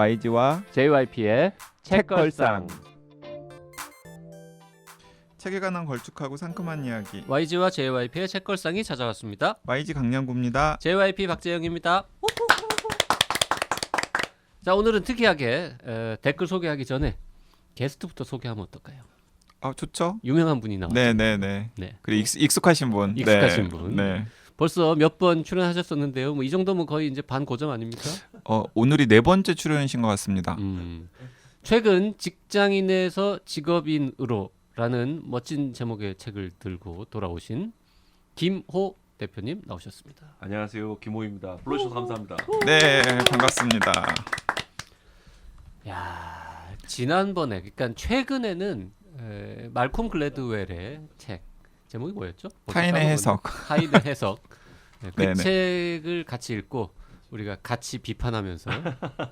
YG와 JYP의 책걸상. 책에 관한 걸쭉하고 상큼한 이야기. YG와 JYP의 책걸상이 찾아왔습니다. YG 강량구입니다. JYP 박재영입니다. 자, 오늘은 특이하게 댓글 소개하기 전에 게스트부터 소개하면 어떨까요? 아, 좋죠. 유명한 분이 나왔죠. 네네네. 네. 그리고 익숙하신 분. 익숙하신 네. 분. 네. 벌써 몇 번 출연하셨었는데요. 뭐 이 정도면 거의 이제 반 고정 아닙니까? 오늘이 4번째 출연이신 것 같습니다. 최근 직장인에서 직업인으로라는 멋진 제목의 책을 들고 돌아오신 김호 대표님 나오셨습니다. 안녕하세요, 김호입니다. 불러주셔서 감사합니다. 네, 반갑습니다. 야, 지난번에 그러니까 최근에는 말콤 글래드웰의 책 제목이 뭐였죠? 타인의 해석. 타인의 해석. 네, 그 네네. 책을 같이 읽고 우리가 같이 비판하면서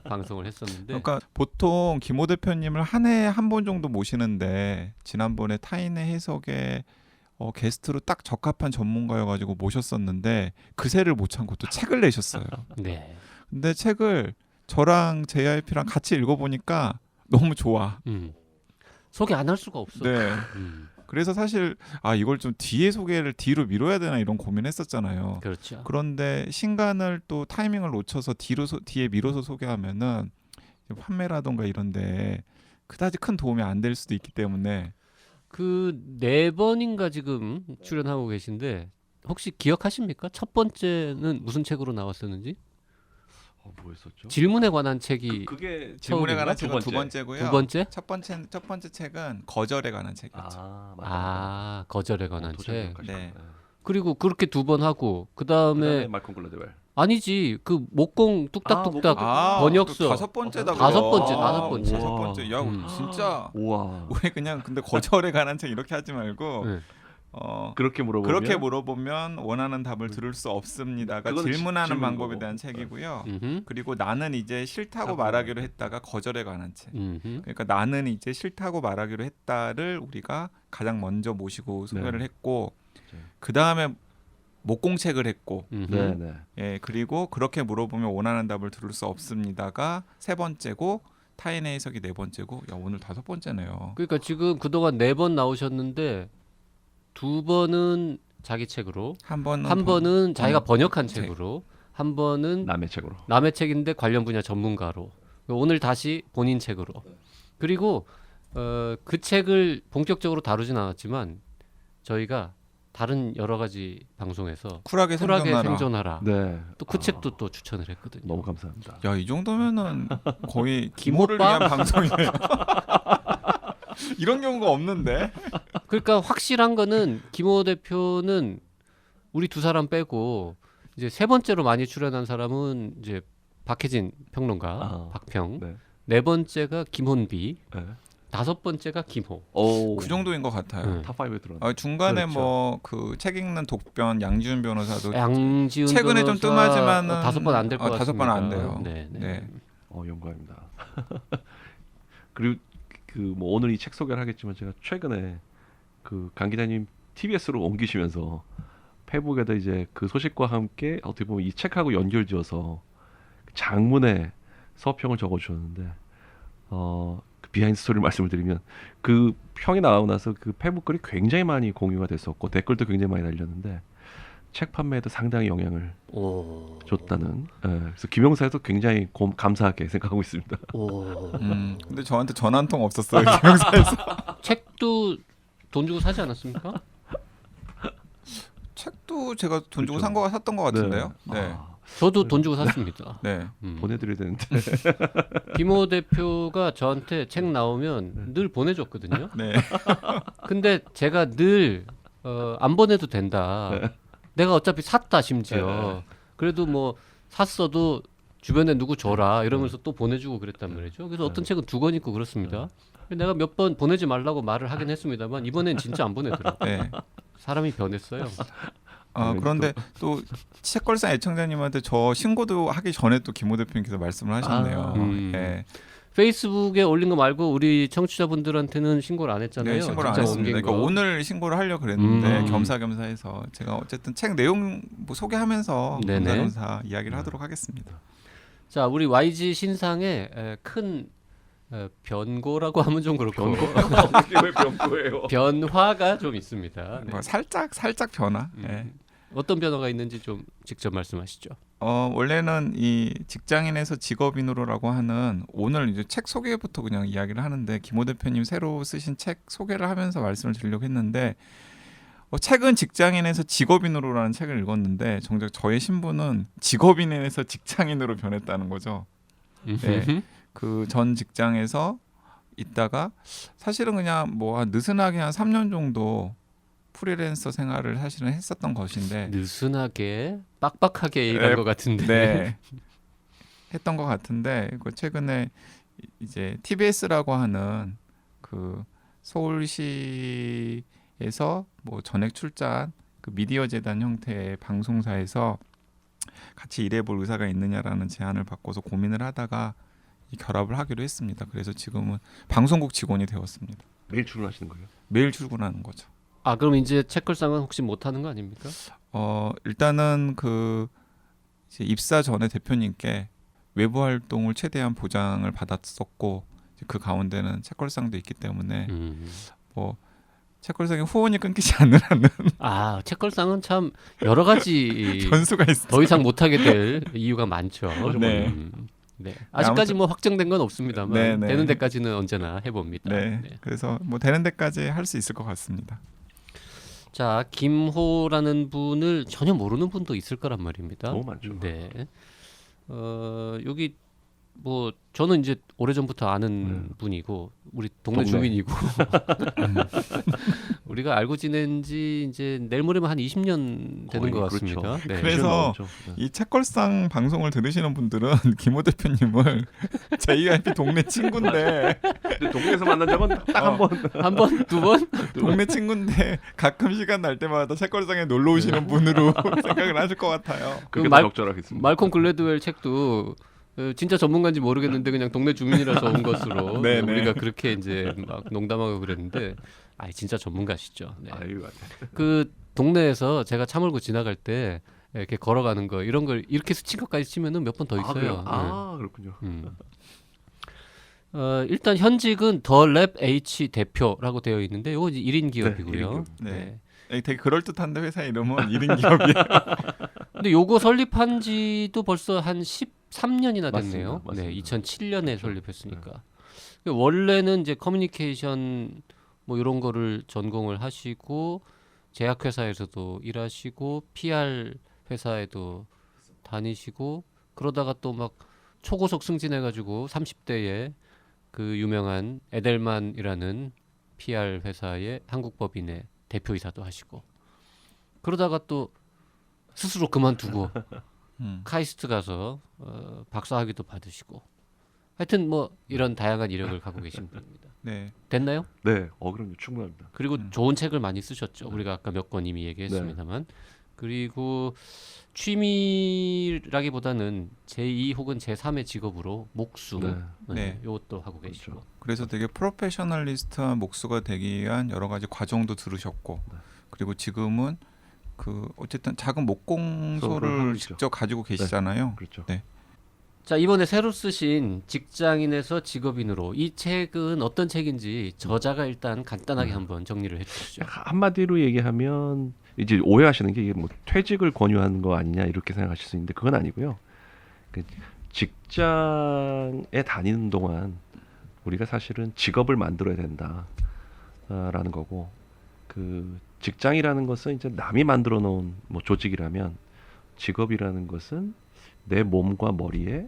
방송을 했었는데. 그러니까 보통 김호 대표님을 한 해에 한 번 정도 모시는데 지난번에 타인의 해석에 게스트로 딱 적합한 전문가여가지고 모셨었는데 그새를 못 참고 또 책을 내셨어요. 네. 근데 책을 저랑 JYP랑 같이 읽어보니까 너무 좋아. 소개 안 할 수가 없어. 네. 그래서 사실 이걸 좀 뒤에 소개를 뒤로 미뤄야 되나 이런 고민했었잖아요. 그렇죠. 그런데 신간을 또 타이밍을 놓쳐서 뒤에 미뤄서 소개하면은 판매라던가 이런데 그다지 큰 도움이 안 될 수도 있기 때문에 그 4번인가 지금 출연하고 계신데 혹시 기억하십니까? 첫 번째는 무슨 책으로 나왔었는지? 뭐 했었죠? 질문에 관한 책이 그게 질문에 관한 두 책은 두 번째고요. 두 번째? 첫 번째 책은 거절에 관한 책이었죠. 맞아. 거절에 관한 책. 네. 그리고 그렇게 2번 하고 그다음에 말콤 글래드웰. 아니지 그 목공 뚝딱뚝딱 번역서. 다섯 번째다. 다섯 번째. 다섯 번째. 야, 진짜 우와. 우리 그냥 근데 거절에 관한 책 이렇게 하지 말고 네. 그렇게 물어보면 원하는 답을 들을 수 없습니다가 그거는 질문하는 질문인 방법에 거고. 대한 책이고요. 음흠. 그리고 나는 이제 싫다고 말하기로 했다가 거절에 관한 책. 음흠. 그러니까 나는 이제 싫다고 말하기로 했다를 우리가 가장 먼저 모시고 소개를 했고 그 다음에 목공책을 했고 음흠. 예, 그리고 그렇게 물어보면 원하는 답을 들을 수 없습니다가 3번째고 타인의 해석이 4번째고 야 오늘 5번째네요. 그러니까 지금 그동안 4번 나오셨는데 2번은 자기 책으로, 한 번은 자기가 번역한 책으로, 한 번은 남의 책으로. 남의 책인데 관련 분야 전문가로, 오늘 다시 본인 책으로. 그리고 그 책을 본격적으로 다루진 않았지만 저희가 다른 여러 가지 방송에서 쿨하게 생존하라. 네. 또 그 책도 또 추천을 했거든요. 너무 감사합니다. 야, 이 정도면은 거의 김호를 위한 방송이에요. 이런 경우가 없는데. 그러니까 확실한 거는 김호 대표는 우리 두 사람 빼고 이제 3번째로 많이 출연한 사람은 이제 박혜진 평론가, 박평. 네 번째가 김혼비. 네. 5번째가 김호. 그 정도인 것 같아요. 탑5에 들어왔네. 중간에 그렇죠. 뭐 그 책 읽는 독변 양지훈 변호사도 양지훈 최근에 좀 뜸하지만은 5번 안 될 것 같습니다. 5번 안 돼요. 네. 영광입니다. 그리고 그 뭐 오늘 이 책 소개를 하겠지만 제가 최근에 그 강 기자님 TBS로 옮기시면서 페북에다 이제 그 소식과 함께 어떻게 보면 이 책하고 연결지어서 장문의 서평을 적어주셨는데 그 비하인드 스토리를 말씀을 드리면 그 평이 나오고 나서 그 페북 글이 굉장히 많이 공유가 됐었고 댓글도 굉장히 많이 달렸는데 책 판매에도 상당히 영향을 줬다는. 그래서 김영사에도 굉장히 감사하게 생각하고 있습니다. 근데 저한테 전화 한 통 없었어요. 김영사에서. 책도 돈 주고 사지 않았습니까? 책도 제가 돈 주고 그렇죠. 샀던 것 같은데요. 네. 저도 돈 주고 샀습니다. 네. 보내드려야 되는데. 김호 대표가 저한테 책 나오면 늘 보내줬거든요. 네. 근데 제가 늘 안 보내도 된다. 내가 어차피 샀다 심지어. 그래도 뭐 샀어도 주변에 누구 줘라 이러면서 또 보내주고 그랬단 말이죠. 그래서 어떤 책은 2권 있고 그렇습니다. 내가 몇 번 보내지 말라고 말을 하긴 했습니다만 이번엔 진짜 안 보내더라고요. 네. 사람이 변했어요. 그런데 또 책걸상 애청자님한테 저 신고도 하기 전에 또 김호 대표님께서 말씀을 하셨네요. 네. 페이스북에 올린 거 말고 우리 청취자분들한테는 신고를 안 했잖아요. 네, 신고를 안 진짜 했습니다. 옮긴 그러니까 거. 오늘 신고를 하려고 그랬는데 겸사겸사해서 제가 어쨌든 책 내용 뭐 소개하면서 네네. 겸사겸사 이야기를 하도록 하겠습니다. 자, 우리 YG 신상에 큰 변고라고 하면 좀 그렇고 이게 왜 병고예요? 변화가 좀 있습니다. 네. 뭐 살짝 변화. 예. 어떤 변화가 있는지 좀 직접 말씀하시죠. 원래는 이 직장인에서 직업인으로라고 하는 오늘 이제 책 소개부터 그냥 이야기를 하는데 김호 대표님 새로 쓰신 책 소개를 하면서 말씀을 드리려고 했는데 책은 직장인에서 직업인으로라는 책을 읽었는데 정작 저의 신분은 직업인에서 직장인으로 변했다는 거죠. 네. 그 전 직장에서 있다가 사실은 그냥 뭐 느슨하게 한 3년 정도 프리랜서 생활을 사실은 했었던 것인데 느슨하게 빡빡하게 일한 것 같은데. 네. 했던 것 같은데 그 최근에 이제 TBS라고 하는 그 서울시에서 뭐 전액 출자한 그 미디어 재단 형태의 방송사에서 같이 일해볼 의사가 있느냐라는 제안을 받고서 고민을 하다가 이 결합을 하기로 했습니다. 그래서 지금은 방송국 직원이 되었습니다. 매일 출근하시는 거예요? 매일 출근하는 거죠. 아, 그럼 이제 책걸상은 혹시 못 하는 거 아닙니까? 일단은 그 이제 입사 전에 대표님께 외부 활동을 최대한 보장을 받았었고 그 가운데는 책걸상도 있기 때문에 뭐 책걸상의 후원이 끊기지 않는 한은 아, 책걸상은 참 여러 가지 변수가 있어요. 더 이상 못 하게 될 이유가 많죠. 네. 네. 아직까지 뭐 확정된 건 없습니다만 네, 네. 되는 데까지는 언제나 해봅니다. 네. 네. 그래서 뭐 되는 데까지 할 수 있을 것 같습니다. 자, 김호라는 분을 전혀 모르는 분도 있을 거란 말입니다. 너무 많죠. 네. 여기 뭐 저는 이제 오래전부터 아는 분이고 우리 동네 주민이고 우리가 알고 지낸 지 이제 내일 모레면 한 20년 되는 거의 것 그렇죠. 같습니다. 네. 그래서 이 책걸상 방송을 들으시는 분들은 김호 대표님을 JYP 동네 친구인데 근데 동네에서 만난 적은 딱 한 번. 한 번, 두 번? 동네 친구인데 가끔 시간 날 때마다 책걸상에 놀러 오시는 분으로 생각을 하실 것 같아요. 그게 말- 더 적절하겠습니다. 말콤 글래드웰 책도 진짜 전문가인지 모르겠는데 그냥 동네 주민이라서 온 것으로 네, 네. 우리가 그렇게 이제 막 농담하고 그랬는데 아 진짜 전문가시죠. 네. 아유, 그 동네에서 제가 차 몰고 지나갈 때 이렇게 걸어가는 거 이런 걸 이렇게 스친 것까지 치면은 몇 번 더 있어요. 그래요? 네. 아, 그렇군요. 일단 현직은 더 랩 H 대표라고 되어 있는데 이거 1인 기업이고요. 네, 1인 기업. 네. 되게 그럴듯한데 회사 이름은 1인 기업이에요. 근데 요거 설립한 지도 벌써 한 13년이나 됐네요. 맞습니다. 네, 2007년에 그렇죠. 설립했으니까. 원래는 이제 커뮤니케이션 뭐 이런 거를 전공을 하시고 제약회사에서도 일하시고 PR 회사에도 다니시고 그러다가 또 막 초고속 승진해가지고 30대에 그 유명한 에델만이라는 PR 회사의 한국법인의 대표이사도 하시고 그러다가 또 스스로 그만두고 카이스트 가서 박사학위도 받으시고 하여튼 뭐 이런 다양한 이력을 갖고 계신 분입니다. 네. 됐나요? 네, 그럼요. 충분합니다. 그리고 좋은 책을 많이 쓰셨죠. 우리가 아까 몇 권 이미 얘기했습니다만 그리고 취미라기보다는 제2 혹은 제3의 직업으로 목수 네. 이것도 하고 계시고 그래서 되게 프로페셔널리스트한 목수가 되기 위한 여러 가지 과정도 들으셨고 그리고 지금은 그 어쨌든 작은 수업을 하고 목공소를 있죠. 직접 가지고 계시잖아요. 그렇죠. 네. 자 이번에 새로 쓰신 직장인에서 직업인으로 이 책은 어떤 책인지 저자가 일단 간단하게 한번 정리를 해주시죠. 한마디로 얘기하면 이제 오해하시는 게 이게 뭐 퇴직을 권유하는 거 아니냐 이렇게 생각하실 수 있는데 그건 아니고요. 그 직장에 다니는 동안 우리가 사실은 직업을 만들어야 된다라는 거고 그 직장이라는 것은 이제 남이 만들어 놓은 뭐 조직이라면 직업이라는 것은 내 몸과 머리에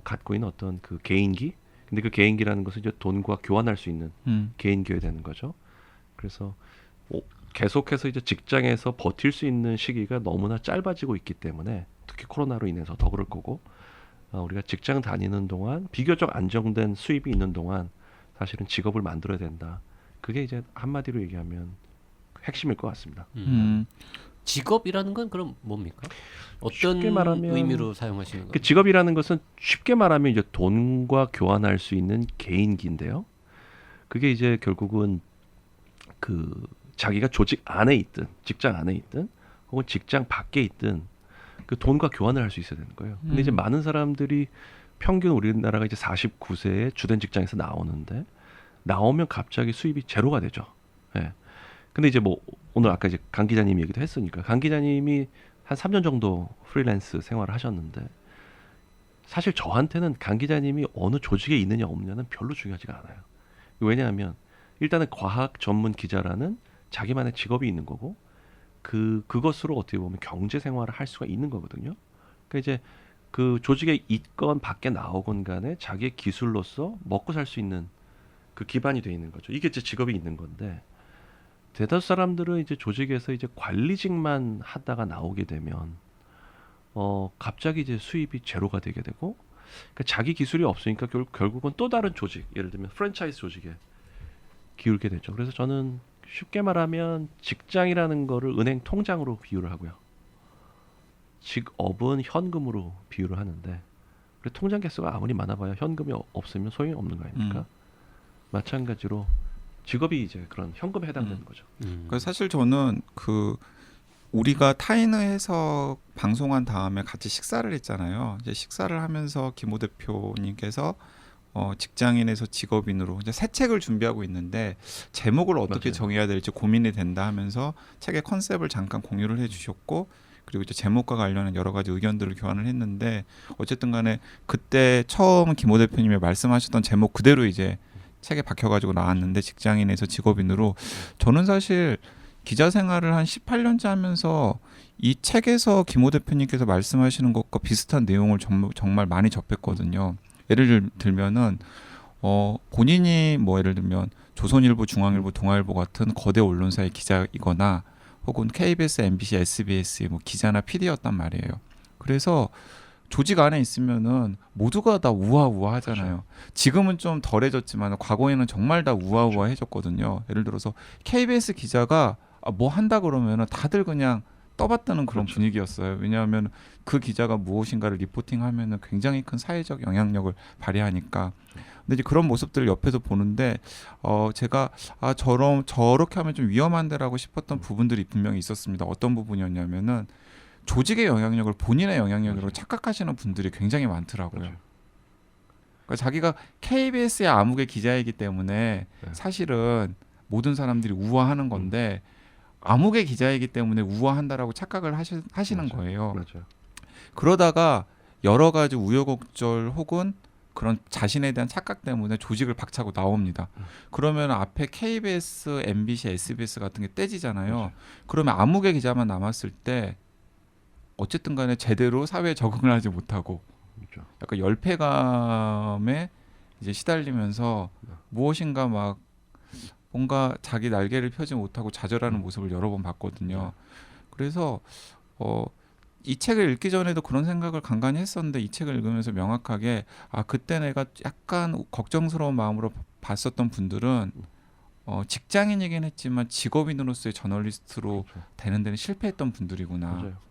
갖고 있는 어떤 그 개인기 근데 그 개인기라는 것은 이제 돈과 교환할 수 있는 개인기여야 되는 거죠. 그래서 계속해서 이제 직장에서 버틸 수 있는 시기가 너무나 짧아지고 있기 때문에 특히 코로나로 인해서 더 그럴 거고 우리가 직장 다니는 동안 비교적 안정된 수입이 있는 동안 사실은 직업을 만들어야 된다. 그게 이제 한마디로 얘기하면 핵심일 것 같습니다. 직업이라는 건 그럼 뭡니까? 어떤 쉽게 말하면 의미로 사용하시는 그 거예요? 직업이라는 것은 쉽게 말하면 이제 돈과 교환할 수 있는 개인기인데요. 그게 이제 결국은 그 자기가 조직 안에 있든 직장 안에 있든 혹은 직장 밖에 있든 그 돈과 교환을 할 수 있어야 되는 거예요. 근데 이제 많은 사람들이 평균 우리나라가 이제 49세에 주된 직장에서 나오는데 나오면 갑자기 수입이 제로가 되죠. 예. 근데 이제 뭐 오늘 아까 이제 강 기자님 얘기도 했으니까 강 기자님이 한 3년 정도 프리랜스 생활을 하셨는데 사실 저한테는 강 기자님이 어느 조직에 있느냐 없느냐는 별로 중요하지가 않아요. 왜냐하면 일단은 과학 전문 기자라는 자기만의 직업이 있는 거고 그것으로 어떻게 보면 경제 생활을 할 수가 있는 거거든요. 그러니까 이제 그 조직에 있건 밖에 나오건 간에 자기의 기술로서 먹고 살 수 있는 그 기반이 돼 있는 거죠. 이게 제 직업이 있는 건데 대다수 사람들은 이제 조직에서 이제 관리직만 하다가 나오게 되면 갑자기 이제 수입이 제로가 되게 되고 그러니까 자기 기술이 없으니까 결국은 또 다른 조직, 예를 들면 프랜차이즈 조직에 기울게 되죠. 그래서 저는 쉽게 말하면 직장이라는 거를 은행 통장으로 비유를 하고요. 직업은 현금으로 비유를 하는데 그래 통장 개수가 아무리 많아봐야 현금이 없으면 소용이 없는 거 아닙니까? 마찬가지로 직업이 이제 그런 현금에 해당되는 거죠. 그래서 사실 저는 그 우리가 타인의 해석 방송한 다음에 같이 식사를 했잖아요. 이제 식사를 하면서 김호 대표님께서 직장인에서 직업인으로 이제 새 책을 준비하고 있는데 제목을 어떻게 맞아요. 정해야 될지 고민이 된다 하면서 책의 컨셉을 잠깐 공유를 해주셨고 그리고 이제 제목과 관련한 여러 가지 의견들을 교환을 했는데 어쨌든 간에 그때 처음 김호 대표님이 말씀하셨던 제목 그대로 이제 책에 박혀가지고 나왔는데 직장인에서 직업인으로 저는 사실 기자 생활을 한 18년째 하면서 이 책에서 김호 대표님께서 말씀하시는 것과 비슷한 내용을 정말 많이 접했거든요. 예를 들면은 본인이 뭐 예를 들면 조선일보, 중앙일보, 동아일보 같은 거대 언론사의 기자이거나 혹은 KBS, MBC, SBS의 뭐 기자나 PD였단 말이에요. 그래서 조직 안에 있으면은 모두가 다 우아우아 하잖아요. 지금은 좀 덜해졌지만 과거에는 정말 다 우아우아해졌거든요. 예를 들어서 KBS 기자가 뭐 한다 그러면은 다들 그냥 떠받드는 그런 그렇죠. 분위기였어요. 왜냐하면 그 기자가 무엇인가를 리포팅하면은 굉장히 큰 사회적 영향력을 발휘하니까. 근데 이제 그런 모습들을 옆에서 보는데 제가 저렇게 하면 좀 위험한데라고 싶었던 부분들이 분명히 있었습니다. 어떤 부분이었냐면은 조직의 영향력을 본인의 영향력으로 맞아요. 착각하시는 분들이 굉장히 많더라고요. 그렇죠. 그러니까 자기가 KBS의 암흑의 기자이기 때문에 네. 사실은 모든 사람들이 우아하는 건데 암흑의 기자이기 때문에 우아한다라고 착각을 하시는 맞아요. 거예요. 맞아요. 그러다가 여러 가지 우여곡절 혹은 그런 자신에 대한 착각 때문에 조직을 박차고 나옵니다. 그러면 앞에 KBS, MBC, SBS 같은 게 떼지잖아요. 맞아요. 그러면 암흑의 기자만 남았을 때 어쨌든 간에 제대로 사회에 적응을 하지 못하고 그렇죠. 약간 열패감에 이제 시달리면서 무엇인가 막 뭔가 자기 날개를 펴지 못하고 좌절하는 모습을 여러 번 봤거든요. 그래서 이 책을 읽기 전에도 그런 생각을 간간히 했었는데 이 책을 읽으면서 명확하게 그때 내가 약간 걱정스러운 마음으로 봤었던 분들은 직장인이긴 했지만 직업인으로서의 저널리스트로 그렇죠. 되는 데는 실패했던 분들이구나. 맞아요.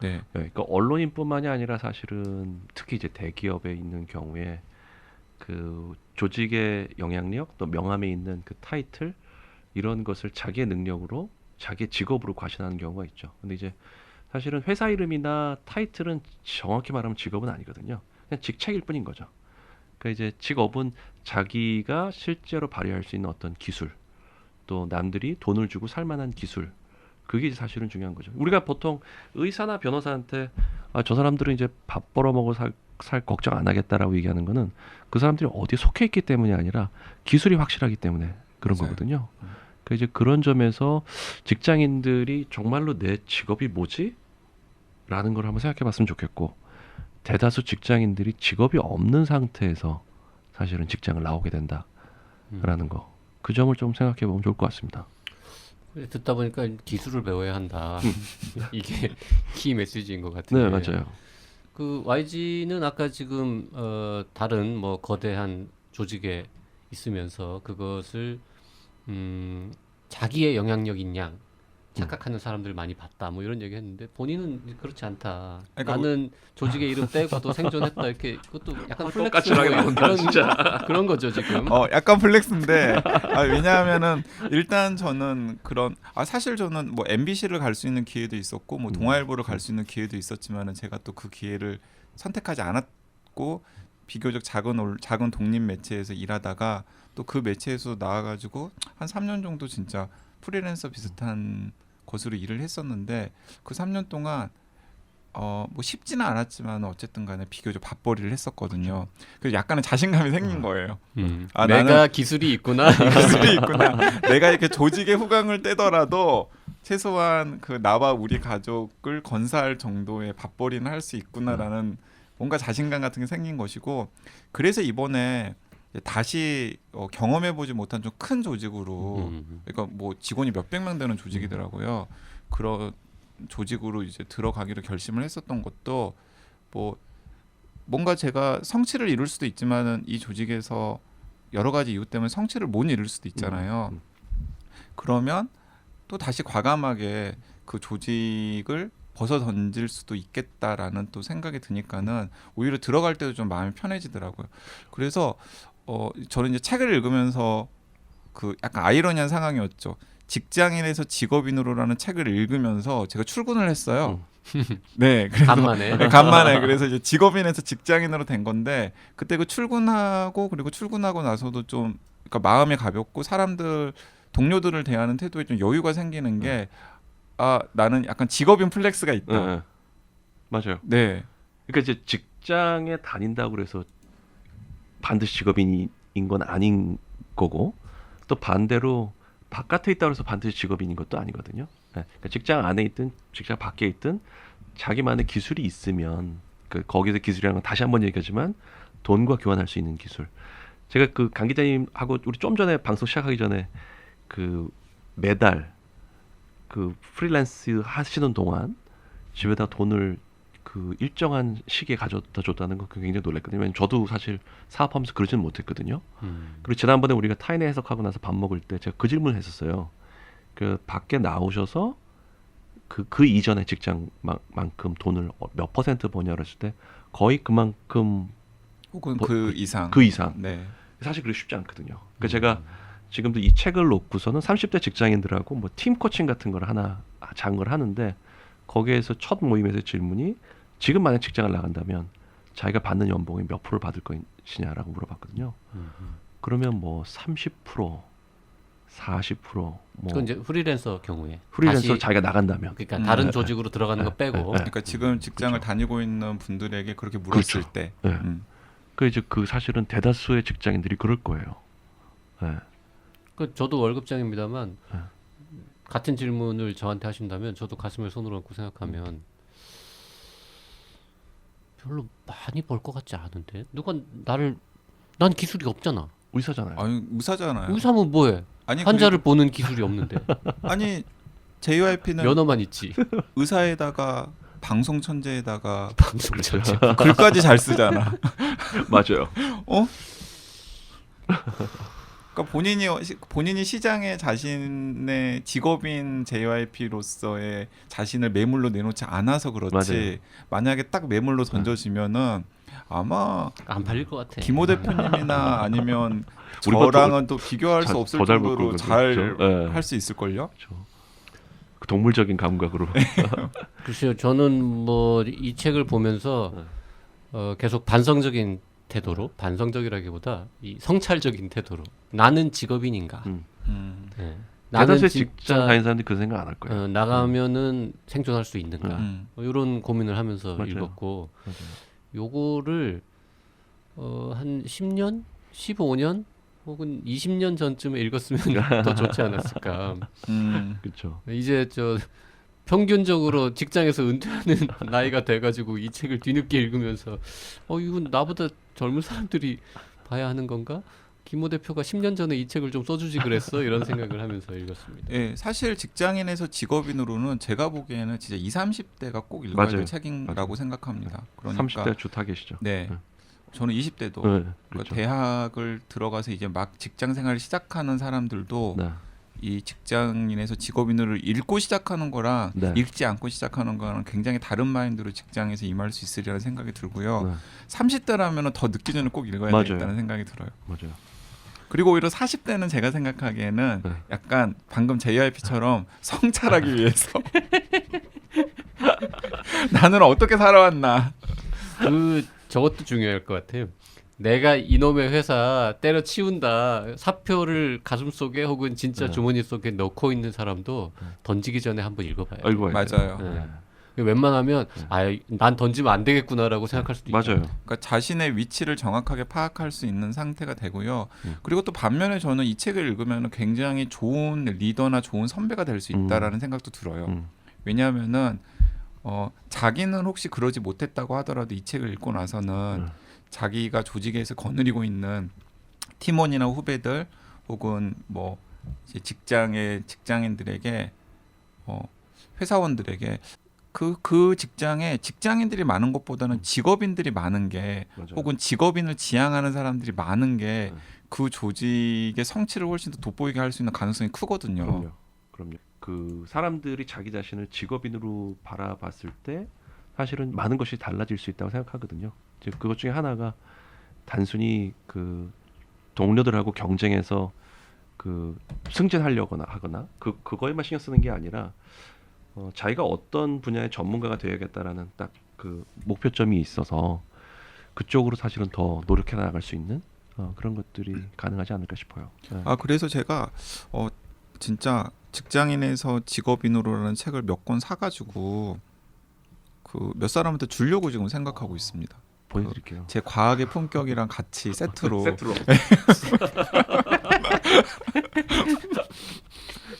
네. 네, 그러니까 언론인뿐만이 아니라 사실은 특히 이제 대기업에 있는 경우에 그 조직의 영향력 또 명함에 있는 그 타이틀 이런 것을 자기의 능력으로 자기의 직업으로 과신하는 경우가 있죠. 근데 이제 사실은 회사 이름이나 타이틀은 정확히 말하면 직업은 아니거든요. 그냥 직책일 뿐인 거죠. 그러니까 이제 직업은 자기가 실제로 발휘할 수 있는 어떤 기술 또 남들이 돈을 주고 살 만한 기술 그게 사실은 중요한 거죠. 우리가 보통 의사나 변호사한테 저 사람들은 이제 밥 벌어먹어 살 걱정 안 하겠다라고 얘기하는 거는 그 사람들이 어디에 속해 있기 때문이 아니라 기술이 확실하기 때문에 그런 맞아요. 거거든요. 그러니까 이제 그런 점에서 직장인들이 정말로 내 직업이 뭐지? 라는 걸 한번 생각해 봤으면 좋겠고 대다수 직장인들이 직업이 없는 상태에서 사실은 직장을 나오게 된다라는 거. 그 점을 좀 생각해 보면 좋을 것 같습니다. 듣다 보니까 기술을 배워야 한다. 이게 키 메시지인 것 네, 같은데. 맞아요. 그 YG는 아까 지금 다른 뭐 거대한 조직에 있으면서 그것을 자기의 영향력인 양 착각하는 사람들 많이 봤다. 뭐 이런 얘기했는데 본인은 그렇지 않다. 그러니까 나는 조직의 이름 떼고도 생존했다. 이렇게 그것도 약간 똑같이 플렉스하고 나온다, 그런 진짜. 그런 거죠 지금. 약간 플렉스인데 왜냐하면은 일단 저는 사실 저는 뭐 MBC를 갈 수 있는 기회도 있었고 뭐 동아일보를 갈 수 있는 기회도 있었지만은 제가 또 그 기회를 선택하지 않았고 비교적 작은 독립 매체에서 일하다가 또 그 매체에서 나와가지고 한 3년 정도 진짜 프리랜서 비슷한 것으로 일을 했었는데 그 3년 동안 뭐 쉽지는 않았지만 어쨌든 간에 비교적 밥벌이를 했었거든요. 그래서 약간의 자신감이 생긴 거예요. 내가 나는 기술이 있구나. 기술이 있구나. 내가 이렇게 조직의 후광을 떼더라도 최소한 그 나와 우리 가족을 건사할 정도의 밥벌이는 할 수 있구나라는 뭔가 자신감 같은 게 생긴 것이고 그래서 이번에 다시 경험해보지 못한 좀 큰 조직으로 그러니까 뭐 직원이 몇백 명 되는 조직이더라고요. 그런 조직으로 이제 들어가기로 결심을 했었던 것도 뭐 뭔가 제가 성취를 이룰 수도 있지만은 이 조직에서 여러 가지 이유 때문에 성취를 못 이룰 수도 있잖아요. 그러면 또 다시 과감하게 그 조직을 벗어 던질 수도 있겠다라는 또 생각이 드니까는 오히려 들어갈 때도 좀 마음이 편해지더라고요. 그래서 저는 이제 책을 읽으면서 그 약간 아이러니한 상황이었죠. 직장인에서 직업인으로라는 책을 읽으면서 제가 출근을 했어요. 네, 그래서 간만에 그래서 이제 직업인에서 직장인으로 된 건데 그때 그 출근하고 그리고 출근하고 나서도 좀 그러니까 마음이 가볍고 사람들 동료들을 대하는 태도에 좀 여유가 생기는 게 나는 약간 직업인 플렉스가 있다. 네. 맞아요. 네. 그러니까 이제 직장에 다닌다고 그래서 반드시 직업인인 건 아닌 거고 또 반대로 바깥에 있다고 해서 반드시 직업인인 것도 아니거든요. 네. 그러니까 직장 안에 있든 직장 밖에 있든 자기만의 기술이 있으면 거기서 기술이라는 건 다시 한번 얘기하지만 돈과 교환할 수 있는 기술. 제가 그 강 기자님하고 우리 좀 전에 방송 시작하기 전에 그 매달 그 프리랜스 하시는 동안 집에다 돈을 그 일정한 시기에 가져다 줬다는 거 굉장히 놀랐거든요. 왜냐면 저도 사실 사업하면서 그러지는 못했거든요. 그리고 지난번에 우리가 타인의 해석하고 나서 밥 먹을 때 제가 그 질문을 했었어요. 그 밖에 나오셔서 그 이전의 직장만큼 돈을 몇 퍼센트 버냐고 했을 때 거의 그만큼 혹은 그 이상. 그 이상. 네. 사실 그게 쉽지 않거든요. 그러니까 제가 지금도 이 책을 놓고서는 30대 직장인들하고 뭐 팀 코칭 같은 걸 하나 작은 걸 하는데 거기에서 첫 모임에서 질문이 지금 만약 직장을 나간다면 자기가 받는 연봉이 몇 프로를 받을 것이냐라고 물어봤거든요. 그러면 뭐 30%, 40%, 뭐 그건 이제 프리랜서 경우에 프리랜서 다시, 자기가 나간다면 그러니까 다른 조직으로 들어가는 거 빼고 그러니까 지금 직장을 그렇죠. 다니고 있는 분들에게 그렇게 물었을 그렇죠. 때. 네. 그 이제 그 사실은 대다수의 직장인들이 그럴 거예요. 네. 그 저도 월급장입니다만 네. 같은 질문을 저한테 하신다면 저도 가슴을 손으로 얹고 생각하면 별로 많이 벌 것 같지 않은데 누가 난 기술이 없잖아. 의사잖아요. 아니 의사잖아요. 의사면 뭐해? 아니 환자를 보는 기술이 없는데 아니 JYP는 면허만 있지. 의사에다가 방송 천재에다가 방송 전체. 글까지 잘 쓰잖아. 맞아요. 그러니까 본인이 시장에 자신의 직업인 JYP로서의 자신을 매물로 내놓지 않아서 그렇지. 맞아요. 만약에 딱 매물로 던져지면은 아마 안 팔릴 것 같아. 김호 대표님이나 아니면 우리보다 저랑은 또 비교할 수 없을 더잘 정도로 벌 잘 거거든요. 할 수 있을걸요? 그렇죠. 그 동물적인 감각으로. 글쎄요, 저는 뭐 이 책을 보면서 계속 반성적인 태도로, 반성적이라기보다 이 성찰적인 태도로 나는 직업인인가? 네. 나는 대다수의 진짜 직장 다니는 사람들이 그 생각 안 할 거예요. 나가면은 생존할 수 있는가? 뭐 이런 고민을 하면서 맞아요. 읽었고, 맞아요. 요거를 한 10년, 15년 혹은 20년 전쯤에 읽었으면 더 좋지 않았을까? 그렇죠. 이제 저 평균적으로 직장에서 은퇴하는 나이가 돼가지고 이 책을 뒤늦게 읽으면서 이건 나보다 젊은 사람들이 봐야 하는 건가? 김호 대표가 10년 전에 이 책을 좀 써주지 그랬어? 이런 생각을 하면서 읽었습니다. 예, 사실 직장인에서 직업인으로는 제가 보기에는 진짜 20, 30대가 꼭 읽어야 맞아요. 될 책이라고 맞아요. 생각합니다. 그러니까 30대 주 타겟이죠. 네, 저는 20대도 네, 그렇죠. 대학을 들어가서 이제 막 직장 생활을 시작하는 사람들도 네. 이 직장인에서 직업인으로 읽고 시작하는 거랑 네. 읽지 않고 시작하는 거랑 굉장히 다른 마인드로 직장에서 임할 수 있으리라는 생각이 들고요. 네. 30대라면 더 늦기 전에 꼭 읽어야 맞아요. 되겠다는 생각이 들어요. 맞아요. 그리고 오히려 40대는 제가 생각하기에는 네. 약간 방금 JYP처럼 성찰하기 위해서 나는 어떻게 살아왔나. 저것도 중요할 것 같아요. 내가 이놈의 회사 때려치운다. 사표를 가슴속에 혹은 진짜 네. 주머니 속에 넣고 있는 사람도 던지기 전에 한번 읽어봐요. 알고 맞아요. 네. 웬만하면 난 던지면 안 되겠구나라고 생각할 수도 있죠. 맞아요. 그러니까 자신의 위치를 정확하게 파악할 수 있는 상태가 되고요. 음. 그리고 또 반면에 저는 이 책을 읽으면 굉장히 좋은 리더나 좋은 선배가 될 수 있다라는 생각도 들어요. 왜냐하면은 자기는 혹시 그러지 못했다고 하더라도 이 책을 읽고 나서는 자기가 조직에서 거느리고 있는 팀원이나 후배들 혹은 뭐 이제 직장인들에게 회사원들에게 그 직장에 직장인들이 많은 것보다는 직업인들이 많은 게 맞아요. 혹은 직업인을 지향하는 사람들이 많은 게 그 조직의 성취를 훨씬 더 돋보이게 할 수 있는 가능성이 크거든요. 그럼요. 그 사람들이 자기 자신을 직업인으로 바라봤을 때 사실은 많은 것이 달라질 수 있다고 생각하거든요. 이제 그것 중에 하나가 단순히 그 동료들하고 경쟁해서 그 승진하려거나 하거나 그거에만 신경 쓰는 게 아니라 자기가 어떤 분야의 전문가가 되어야겠다라는 딱 그 목표점이 있어서 그쪽으로 사실은 더 노력해 나갈 수 있는 그런 것들이 가능하지 않을까 싶어요. 네. 그래서 제가 진짜 직장인에서 직업인으로라는 책을 몇 권 사가지고 그 몇 사람한테 주려고 지금 생각하고 있습니다. 보내드릴게요. 제 과학의 품격이랑 같이 세트로.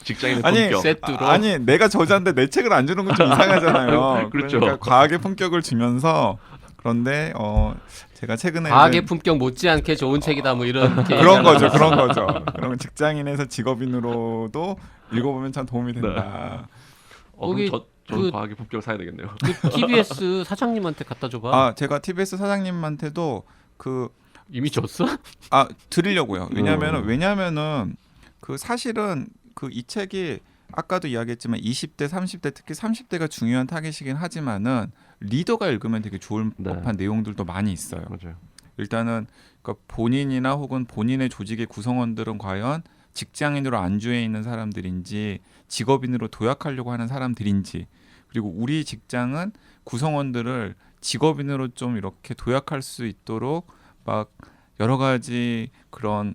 직장인의 아니, 품격. 세트로. 아니 내가 저자인데 내 책을 안 주는 건 좀 이상하잖아요. 그렇죠. 그러니까 과학의 품격을 주면서 그런데 제가 최근에 과학의 이제 품격 못지않게 좋은 책이다 뭐 이런 그런 거죠. 그러면 직장인에서 직업인으로도 읽어보면 참 도움이 된다. 거기 저는 과학의 품격을 사야 되겠네요. 그 TBS 사장님한테 갖다 줘봐. 제가 TBS 사장님한테도 이미 줬어? 드리려고요. 왜냐면은 그 사실은 그 이 책이 아까도 이야기했지만 20대, 30대 특히 30대가 중요한 타겟이긴 하지만은 리더가 읽으면 되게 좋을 법한 내용들도 많이 있어요. 맞아요. 일단은 그러니까 본인이나 혹은 본인의 조직의 구성원들은 과연 직장인으로 안주해 있는 사람들인지 직업인으로 도약하려고 하는 사람들인지 그리고 우리 직장은 구성원들을 직업인으로 좀 이렇게 도약할 수 있도록 막 여러 가지 그런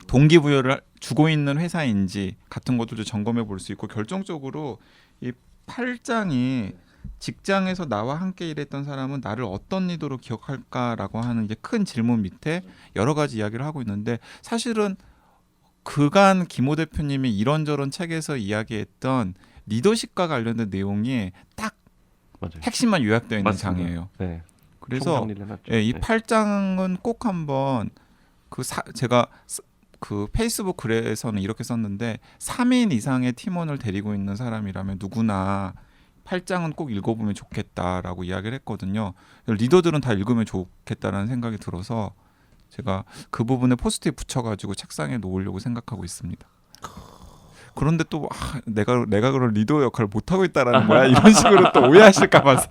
동기부여를 주고 있는 회사인지 같은 것들도 점검해 볼 수 있고 결정적으로 이 8장이 직장에서 나와 함께 일했던 사람은 나를 어떤 리더로 기억할까라고 하는 이제 큰 질문 밑에 여러 가지 이야기를 하고 있는데 사실은 그간 김호 대표님이 이런저런 책에서 이야기했던 리더십과 관련된 내용이 딱 맞아요. 핵심만 요약되어 있는 맞습니다. 장이에요. 네. 그래서 총정리를 해놨죠. 이 네. 8장은 꼭 한번 제가 그 페이스북 글에서는 이렇게 썼는데 3인 이상의 팀원을 데리고 있는 사람이라면 누구나 8장은 꼭 읽어보면 좋겠다라고 이야기를 했거든요. 리더들은 다 읽으면 좋겠다라는 생각이 들어서 제가 그 부분에 포스트잇 붙여가지고 책상에 놓으려고 생각하고 있습니다. 그런데 또 내가 그런 리더 역할을 못 하고 있다라는 거야 이런 식으로 또 오해하실까 봐서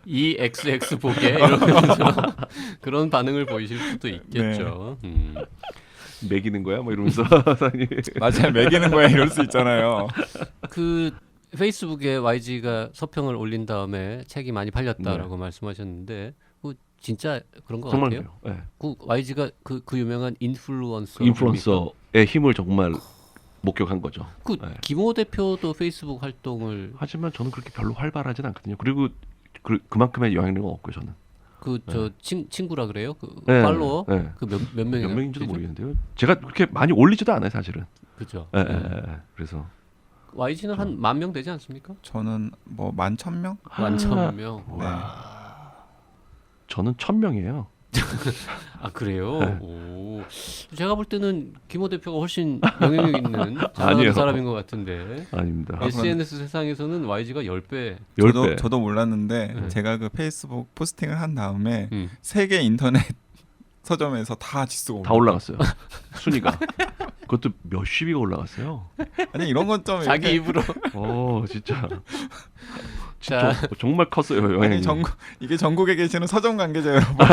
이 XX 보게 이러면서 그런 반응을 보이실 수도 있겠죠. 매기는 거야? 뭐 이러면서 사장님. 맞아요 매기는 거야 이럴 수 있잖아요. 그 페이스북에 YG가 서평을 올린 다음에 책이 많이 팔렸다라고 말씀하셨는데 진짜 그런 거 같아요? 정말요. 네. 그 YG가 그 유명한 인플루언서의 힘을 정말 목격한 거죠. 네. 김호 대표도 페이스북 활동을 하지만 저는 그렇게 별로 활발하진 않거든요. 그리고 그만큼의 영향력은 없고요. 저는. 친구라 그래요? 네. 팔로워? 네. 몇 명이나? 몇 명인지도 모르겠는데요. 제가 그렇게 많이 올리지도 않아요, 사실은. 그죠. 네. 그래서 YG는 한 10,000명 되지 않습니까? 저는 뭐 11,000명? 11,000명. 네. 저는 1,000명이에요. 아 그래요? 네. 오. 제가 볼 때는 김호 대표가 훨씬 영향력 있는 잘하는 아니에요. 사람인 것 같은데. 아닙니다. SNS 세상에서는 YG가 10배. 10배. 저도 몰랐는데 제가 그 페이스북 포스팅을 한 다음에 음. 세계 인터넷 서점에서 다 지수가 다 올라갔어요. 순위가. 그것도 몇십위가 올라갔어요. 아니 이런 건 좀 자기 입으로. 진짜. 자. 정말 컸어요. 영향이. 이게 전국에 계시는 서점 관계자 여러분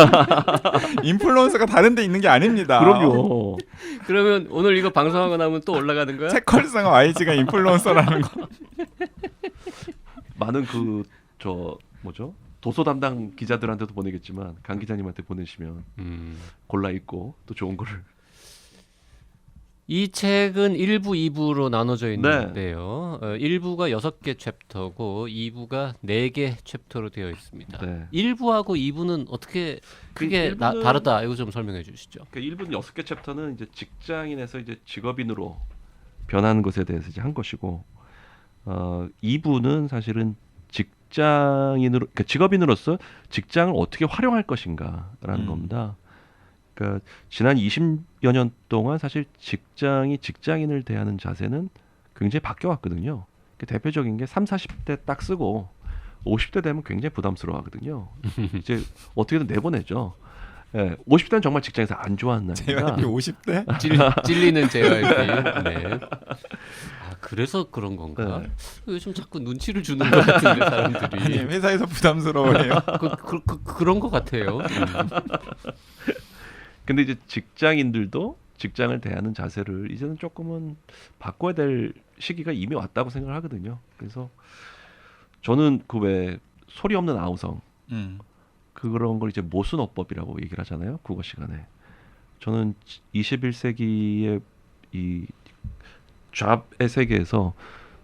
인플루언서가 다른 데 있는 게 아닙니다. 그럼요. 그러면 오늘 이거 방송하고 나면 또 올라가는 거야? 책컬상 YG가 인플루언서라는 거. 많은 도서 담당 기자들한테도 보내겠지만 강 기자님한테 보내시면 골라 읽고 또 좋은 거를. 이 책은 1부, 2부로 나눠져 있는데요. 1부가 6개 챕터고 2부가 4개 챕터로 되어 있습니다. 네. 1부하고 2부는 어떻게 크게 다르다. 이거 좀 설명해 주시죠. 그러니까 1분 6개 챕터는 이제 직장인에서 이제 직업인으로 변하는 것에 대해서 이제 한 것이고 2부는 사실은 그러니까 직업인으로서 직장을 어떻게 활용할 것인가라는 겁니다. 그러니까 지난 20여 년 동안 사실 직장인을 대하는 자세는 굉장히 바뀌어 왔거든요. 대표적인 게 3, 40대 딱 쓰고 50대 되면 굉장히 부담스러워 하거든요. 이제 어떻게든 내보내죠. 50대는 정말 직장에서 안 좋아하는 나이입니다. JYP 50대? 찔리는 JYP. 네. 그래서 그런 건가? 네. 요즘 자꾸 눈치를 주는 것 같은데 사람들이. 아니 회사에서 부담스러워해요. 그런 것 같아요. 근데 이제 직장인들도 직장을 대하는 자세를 이제는 조금은 바꿔야 될 시기가 이미 왔다고 생각을 하거든요. 그래서 저는 그 왜 소리 없는 아우성 그런 걸 이제 모순어법이라고 얘기를 하잖아요. 국어 시간에. 저는 21세기의 이 잡의 세계에서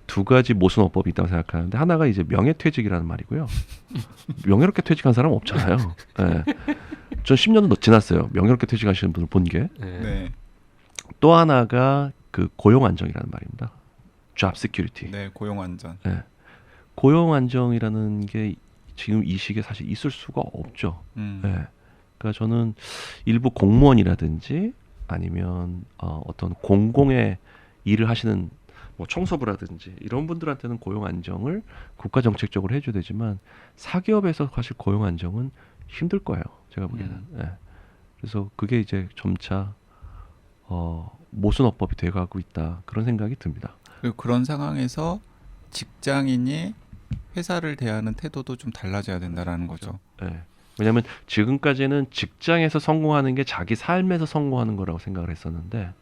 두 가지 모순어법이 있다고 생각하는데 하나가 이제 명예퇴직이라는 말이고요. 명예롭게 퇴직한 사람 없잖아요. 네. 전 10년도 지났어요. 명예롭게 퇴직하시는 분을 본 게. 네. 또 하나가 그 고용 안정이라는 말입니다. job security. 네, 고용 안전. 네. 고용 안정이라는 게 지금 이 시기에 사실 있을 수가 없죠. 네. 그러니까 저는 일부 공무원이라든지 아니면 어떤 공공의 일을 하시는 뭐 청소부라든지 이런 분들한테는 고용 안정을 국가 정책적으로 해줘야 되지만 사기업에서 사실 고용 안정은 힘들 거예요. 제가 보기에는. 네. 그래서 그게 이제 점차 모순어법이 돼가고 있다 그런 생각이 듭니다. 그리고 그런 상황에서 직장인이 회사를 대하는 태도도 좀 달라져야 된다라는 거죠. 네. 왜냐하면 지금까지는 직장에서 성공하는 게 자기 삶에서 성공하는 거라고 생각을 했었는데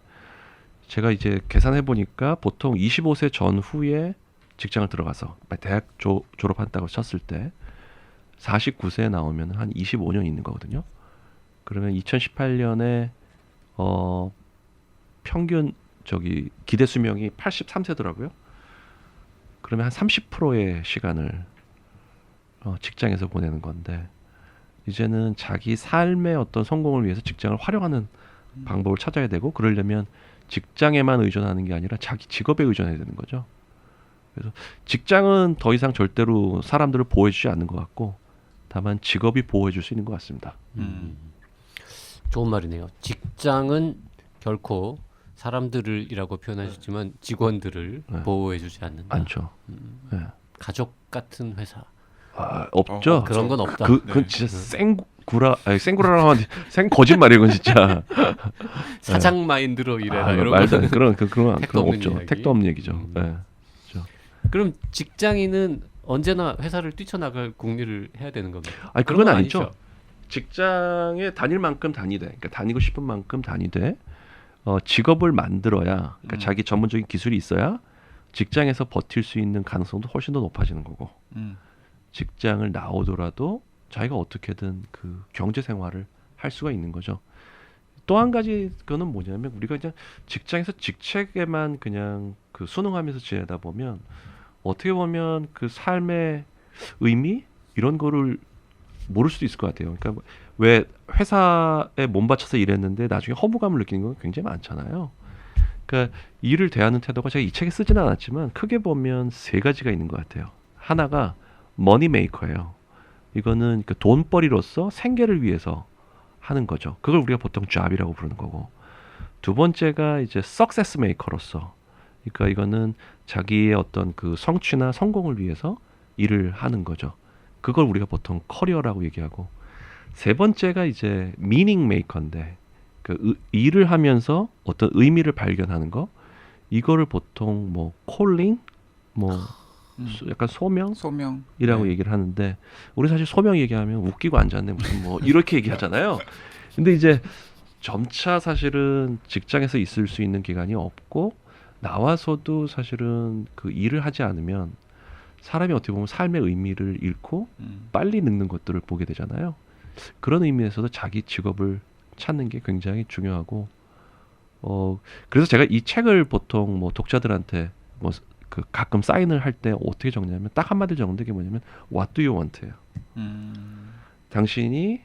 제가 이제 계산해 보니까 보통 25세 전후에 직장을 들어가서 대학 졸업한다고 쳤을 때 49세에 나오면 한 25년 있는 거거든요. 그러면 2018년에 평균 기대 수명이 83세더라고요. 그러면 한 30%의 시간을 직장에서 보내는 건데 이제는 자기 삶의 어떤 성공을 위해서 직장을 활용하는 방법을 찾아야 되고 그러려면 직장에만 의존하는 게 아니라 자기 직업에 의존해야 되는 거죠. 그래서 직장은 더 이상 절대로 사람들을 보호해주지 않는 것 같고 다만 직업이 보호해줄 수 있는 것 같습니다. 좋은 말이네요. 직장은 결코 사람들이라고 표현하셨지만 직원들을 보호해주지 않는다. 많죠. 네. 가족 같은 회사. 없죠. 그런 건 없다. 그건 진짜 생구라라고 하면 생 거짓말이에요, 그건 진짜. 사장 마인드로 일해라 이런 말도 안 그런 그런 택도 없는 없죠. 이야기. 택도 없는 얘기죠. 네. 그럼 직장인은 언제나 회사를 뛰쳐나갈 궁리를 해야 되는 겁니까? 아니 그런 그건 건 아니죠. 아니죠? 직장에 다닐 만큼 다니되, 그러니까 다니고 싶은 만큼 다니되, 직업을 만들어야, 그러니까 자기 전문적인 기술이 있어야 직장에서 버틸 수 있는 가능성도 훨씬 더 높아지는 거고, 직장을 나오더라도 자기가 어떻게든 그 경제 생활을 할 수가 있는 거죠. 또 한 가지 그거는 뭐냐면 우리가 그냥 직장에서 직책에만 그냥 그 순응하면서 지내다 보면 어떻게 보면 그 삶의 의미 이런 거를 모를 수도 있을 것 같아요. 그러니까 왜 회사에 몸바쳐서 일했는데 나중에 허무감을 느끼는 건 굉장히 많잖아요. 그러니까 일을 대하는 태도가 제가 이 책에 쓰지는 않았지만 크게 보면 세 가지가 있는 것 같아요. 하나가 머니 메이커예요. 이거는 그 돈벌이로서 생계를 위해서 하는 거죠. 그걸 우리가 보통 잡이라고 부르는 거고. 두 번째가 이제 석세스 메이커로서, 그러니까 이거는 자기의 어떤 그 성취나 성공을 위해서 일을 하는 거죠. 그걸 우리가 보통 커리어라고 얘기하고, 세 번째가 이제 미닝 메이커인데 그 일을 하면서 어떤 의미를 발견하는 거 이거를 보통 뭐 콜링 뭐 약간 소명이라고 소명. 얘기를 하는데 우리 사실 소명 얘기하면 웃기고 앉았네 무슨 뭐 이렇게 얘기하잖아요. 근데 이제 점차 사실은 직장에서 있을 수 있는 기간이 없고 나와서도 사실은 그 일을 하지 않으면 사람이 어떻게 보면 삶의 의미를 잃고 빨리 늙는 것들을 보게 되잖아요. 그런 의미에서도 자기 직업을 찾는 게 굉장히 중요하고 그래서 제가 이 책을 보통 뭐 독자들한테 뭐 그 가끔 사인을 할 때 어떻게 적냐면 딱 한마디 적는 게 뭐냐면 What do you want예요. 당신이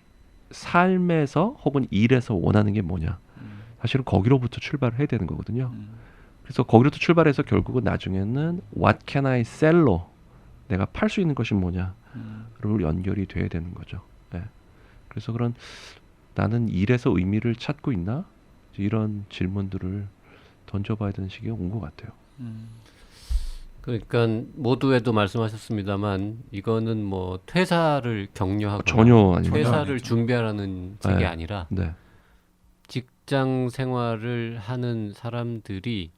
삶에서 혹은 일에서 원하는 게 뭐냐. 사실은 거기로부터 출발을 해야 되는 거거든요. 그래서 거기로부터 출발해서 결국은 나중에는 What can I sell로 내가 팔 수 있는 것이 뭐냐로 연결이 돼야 되는 거죠. 네. 그래서 그런 나는 일에서 의미를 찾고 있나? 이런 질문들을 던져봐야 되는 시기가 온 것 같아요. 그러니까 모두에도 말씀하셨습니다만 이거는 뭐 퇴사를 격려하거나 전혀 아닙니다. 퇴사를 아니죠. 준비하라는 책이 네. 아니라 네. 직장 생활을 하는 사람들이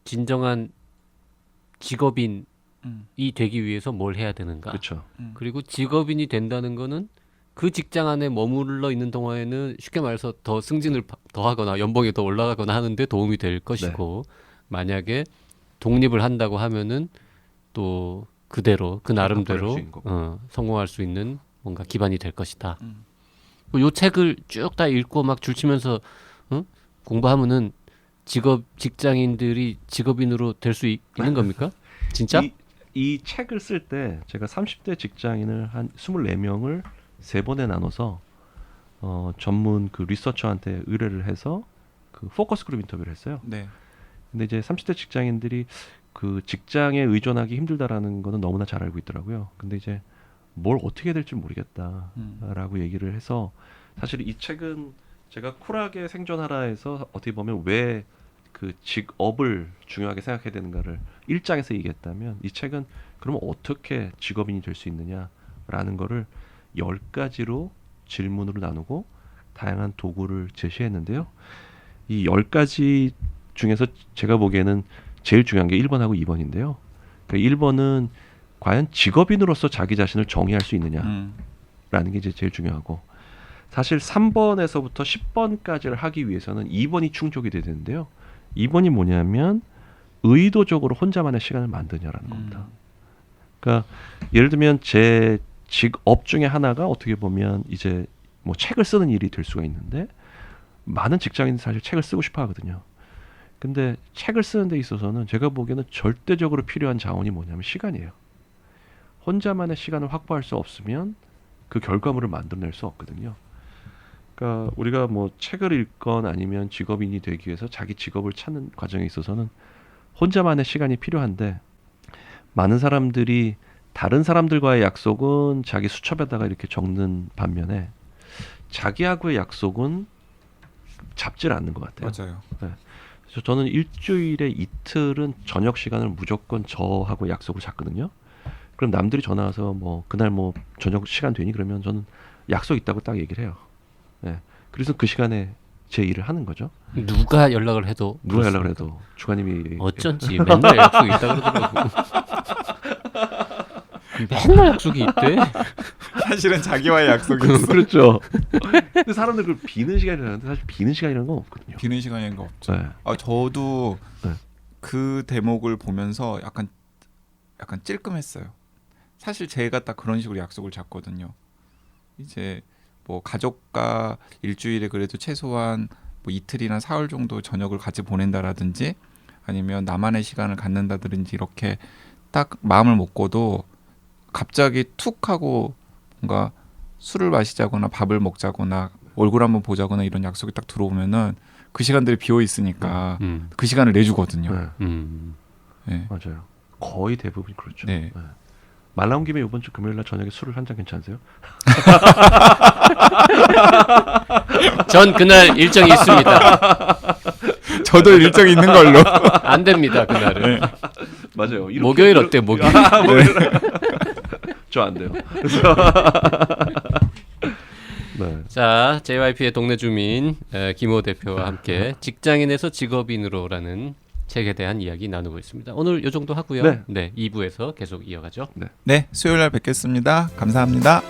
진정한 직업인이 되기 위해서 뭘 해야 되는가? 그렇죠. 그리고 직업인이 된다는 거는 그 직장 안에 머물러 있는 동안에는 쉽게 말해서 더 승진을 더 하거나 연봉이 더 올라가거나 하는데 도움이 될 것이고 만약에 독립을 한다고 하면은 또 그대로 그 나름대로 수 있는 거고. 성공할 수 있는 뭔가 기반이 될 것이다. 요 책을 쭉 다 읽고 막 줄치면서 공부하면은 직장인들이 직업인으로 될 수 있는 겁니까? 진짜? 이 책을 쓸 때 제가 30대 직장인을 한 24명을 세 번에 나눠서 전문 그 리서처한테 의뢰를 해서 그 포커스 그룹 인터뷰를 했어요. 네. 근데 이제 30대 직장인들이 그 직장에 의존하기 힘들다라는 거는 너무나 잘 알고 있더라고요. 근데 이제 뭘 어떻게 해야 될지 모르겠다라고 얘기를 해서 사실 이 책은 제가 쿨하게 생존하라에서 어떻게 보면 왜 그 직업을 중요하게 생각해야 되는가를 1장에서 얘기했다면 이 책은 그러면 어떻게 직업인이 될 수 있느냐라는 거를 10가지로 질문으로 나누고 다양한 도구를 제시했는데요. 이 10가지 중에서 제가 보기에는 제일 중요한 게 1번하고 2번인데요. 그러니까 1번은 과연 직업인으로서 자기 자신을 정의할 수 있느냐라는 게 이제 제일 중요하고 사실 3번에서부터 10번까지를 하기 위해서는 2번이 충족이 돼야 되는데요. 2번이 뭐냐면 의도적으로 혼자만의 시간을 만드냐라는 겁니다. 그러니까 예를 들면 제 직업 중에 하나가 어떻게 보면 이제 뭐 책을 쓰는 일이 될 수가 있는데 많은 직장인들이 사실 책을 쓰고 싶어 하거든요. 근데 책을 쓰는 데 있어서는 제가 보기에는 절대적으로 필요한 자원이 뭐냐면 시간이에요. 혼자만의 시간을 확보할 수 없으면 그 결과물을 만들어낼 수 없거든요. 그러니까 우리가 뭐 책을 읽건 아니면 직업인이 되기 위해서 자기 직업을 찾는 과정에 있어서는 혼자만의 시간이 필요한데 많은 사람들이 다른 사람들과의 약속은 자기 수첩에다가 이렇게 적는 반면에 자기하고의 약속은 잡질 않는 것 같아요. 맞아요. 그래서 저는 일주일에 이틀은 저녁 시간을 무조건 저하고 약속을 잡거든요. 그럼 남들이 전화 와서 뭐 그날 뭐 저녁 시간 되니 그러면 저는 약속 있다고 딱 얘기를 해요. 네. 그래서 그 시간에 제 일을 하는 거죠. 누가 연락을 해도 누가 그렇습니까? 연락을 해도 주관님이 어쩐지 맨날 약속이 있다 그러더라고. 맨날 약속이 있대. 사실은 자기와의 약속이 있어. 그렇죠. 근데 사람들 그 비는 시간이라는데 사실 비는 시간이라는 건 없거든요. 비는 시간인 거 없죠. 네. 저도 네. 그 대목을 보면서 약간 찔끔했어요. 사실 제가 딱 그런 식으로 약속을 잡거든요. 이제 뭐 가족과 일주일에 그래도 최소한 뭐 이틀이나 사흘 정도 저녁을 같이 보낸다라든지 아니면 나만의 시간을 갖는다든지 이렇게 딱 마음을 먹고도 갑자기 툭 하고 뭔가 술을 마시자거나 밥을 먹자거나 얼굴 한번 보자거나 이런 약속이 딱 들어오면은 그 시간들이 비어 있으니까 그 시간을 내주거든요. 네. 네. 맞아요. 거의 대부분 그렇죠. 네. 네. 말 나온 김에 이번 주 금요일 날 저녁에 술을 한 잔 괜찮으세요? 전 그날 일정이 있습니다. 저도 일정 있는 걸로. 안 됩니다 그날은. 맞아요. 목요일 어때 목요일? 저 안 돼요. 그래서 네. 자, JYP의 동네 주민 김호 대표와 함께 직장인에서 직업인으로라는 책에 대한 이야기 나누고 있습니다. 오늘 이 정도 하고요. 네. 네, 2부에서 계속 이어가죠. 네, 수요일 날 뵙겠습니다. 감사합니다.